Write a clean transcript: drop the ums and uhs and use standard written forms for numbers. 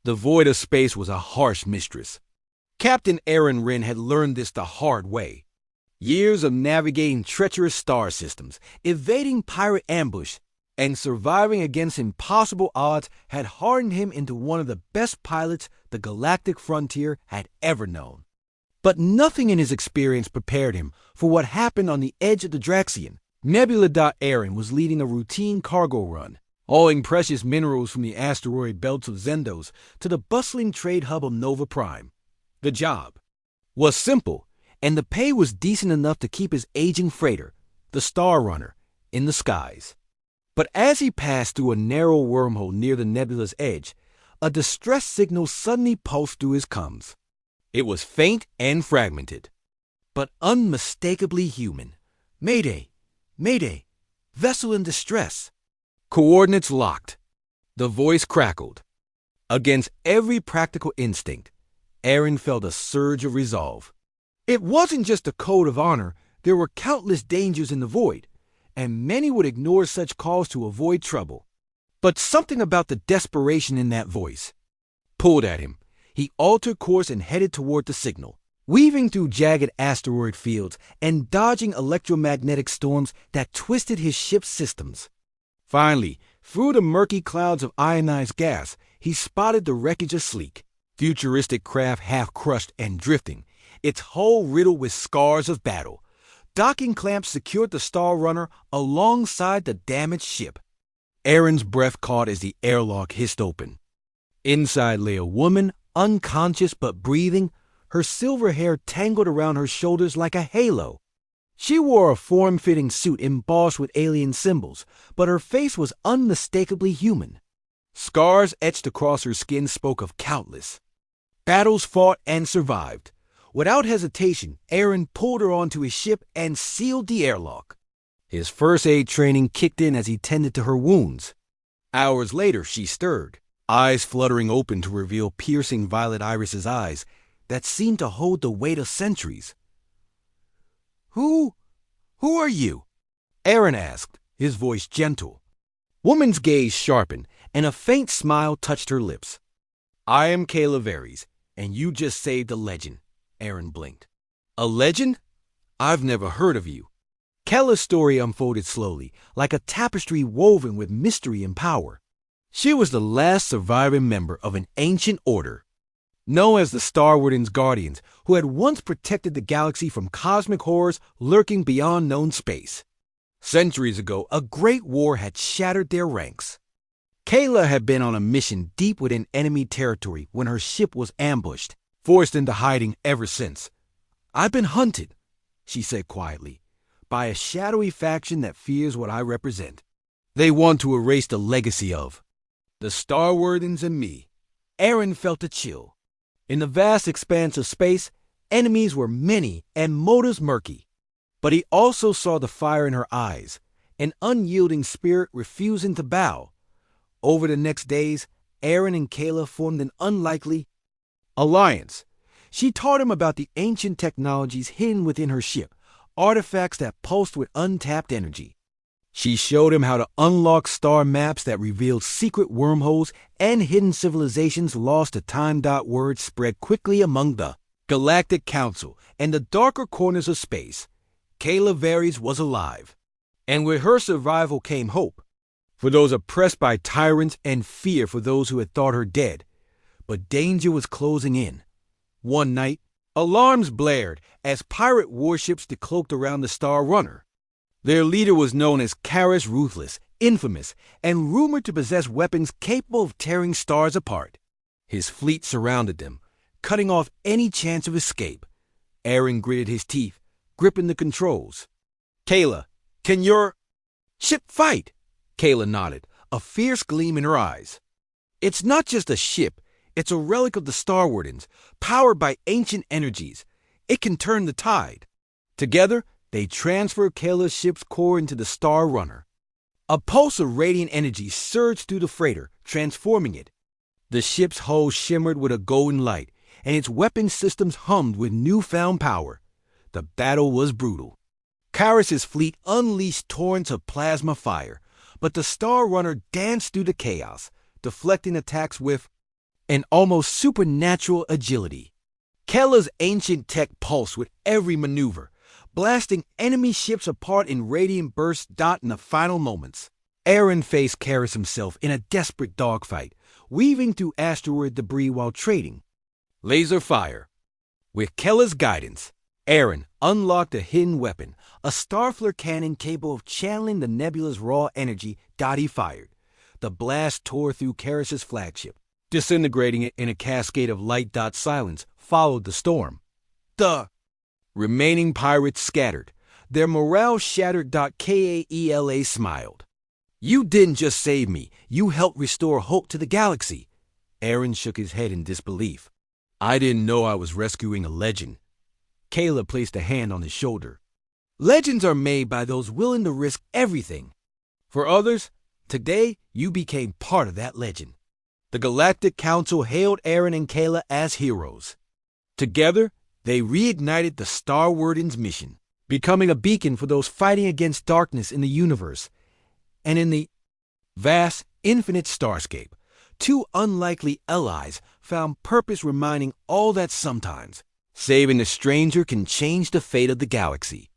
The void of space was a harsh mistress. Captain Aaron Wren had learned this the hard way. Years of navigating treacherous star systems, evading pirate ambush, and surviving against impossible odds had hardened him into one of the best pilots the galactic frontier had ever known. But nothing in his experience prepared him for what happened on the edge of the Draxian. Nebula. Aaron was leading a routine cargo run, hauling precious minerals from the asteroid belts of Zendos to the bustling trade hub of Nova Prime. The job was simple, and the pay was decent enough to keep his aging freighter, the Star Runner, in the skies. But as he passed through a narrow wormhole near the nebula's edge, a distress signal suddenly pulsed through his comms. It was faint and fragmented, but unmistakably human. Mayday! Mayday! Vessel in distress! Coordinates locked. The voice crackled. Against every practical instinct, Aaron felt a surge of resolve. It wasn't just a code of honor. There were countless dangers in the void, and many would ignore such calls to avoid trouble. But something about the desperation in that voice pulled at him. He altered course and headed toward the signal, weaving through jagged asteroid fields and dodging electromagnetic storms that twisted his ship's systems. Finally, through the murky clouds of ionized gas, he spotted the wreckage of Sleek, futuristic craft half crushed and drifting, its hull riddled with scars of battle. Docking clamps secured the Star Runner alongside the damaged ship. Aaron's breath caught as the airlock hissed open. Inside lay a woman, unconscious but breathing, her silver hair tangled around her shoulders like a halo. She wore a form-fitting suit embossed with alien symbols, but her face was unmistakably human. Scars etched across her skin spoke of countless battles fought and survived. Without hesitation, Aaron pulled her onto his ship and sealed the airlock. His first aid training kicked in as he tended to her wounds. Hours later, she stirred, eyes fluttering open to reveal piercing violet irises eyes that seemed to hold the weight of centuries. Who are you? Aaron asked, his voice gentle. Woman's gaze sharpened, and a faint smile touched her lips. I am Kayla Veres, and you just saved a legend. Aaron blinked. A legend? I've never heard of you. Kayla's story unfolded slowly, like a tapestry woven with mystery and power. She was the last surviving member of an ancient order, known as the Star Warden's Guardians, who had once protected the galaxy from cosmic horrors lurking beyond known space. Centuries ago, a great war had shattered their ranks. Kayla had been on a mission deep within enemy territory when her ship was ambushed, forced into hiding ever since. I've been hunted, she said quietly, by a shadowy faction that fears what I represent. They want to erase the legacy of the Star Wardens and me. Aaron felt a chill. In the vast expanse of space, enemies were many and motives murky. But he also saw the fire in her eyes, an unyielding spirit refusing to bow. Over the next days, Aaron and Kayla formed an unlikely alliance. She taught him about the ancient technologies hidden within her ship, artifacts that pulsed with untapped energy. She showed him how to unlock star maps that revealed secret wormholes and hidden civilizations lost to time. Words spread quickly among the Galactic Council and the darker corners of space. Kayla Veres was alive, and with her survival came hope for those oppressed by tyrants and fear for those who had thought her dead. But danger was closing in. One night, alarms blared as pirate warships decloaked around the Star Runner. Their leader was known as Karis Ruthless, infamous, and rumored to possess weapons capable of tearing stars apart. His fleet surrounded them, cutting off any chance of escape. Aaron gritted his teeth, gripping the controls. Kayla, can your ship fight? Kayla nodded, a fierce gleam in her eyes. It's not just a ship, it's a relic of the Star Wardens, powered by ancient energies. It can turn the tide. Together, they transferred Kayla's ship's core into the Star Runner. A pulse of radiant energy surged through the freighter, transforming it. The ship's hull shimmered with a golden light, and its weapon systems hummed with newfound power. The battle was brutal. Karis' fleet unleashed torrents of plasma fire, but the Star Runner danced through the chaos, deflecting attacks with and almost supernatural agility. Kella's ancient tech pulsed with every maneuver, blasting enemy ships apart in radiant bursts in the final moments. Aaron faced Karis himself in a desperate dogfight, weaving through asteroid debris while trading. Laser fire. With Kella's guidance, Aaron unlocked a hidden weapon, a starflare cannon capable of channeling the nebula's raw energy. He fired. The blast tore through Karis' flagship, disintegrating it in a cascade of light. Silence followed the storm. The remaining pirates scattered, their morale shattered. Kaela smiled. You didn't just save me, you helped restore hope to the galaxy. Aaron shook his head in disbelief. I didn't know I was rescuing a legend. Kayla placed a hand on his shoulder. Legends are made by those willing to risk everything. For others, today you became part of that legend. The Galactic Council hailed Aaron and Kayla as heroes. Together, they reignited the Star Warden's mission, becoming a beacon for those fighting against darkness in the universe. And in the vast, infinite starscape, two unlikely allies found purpose, reminding all that sometimes saving a stranger can change the fate of the galaxy.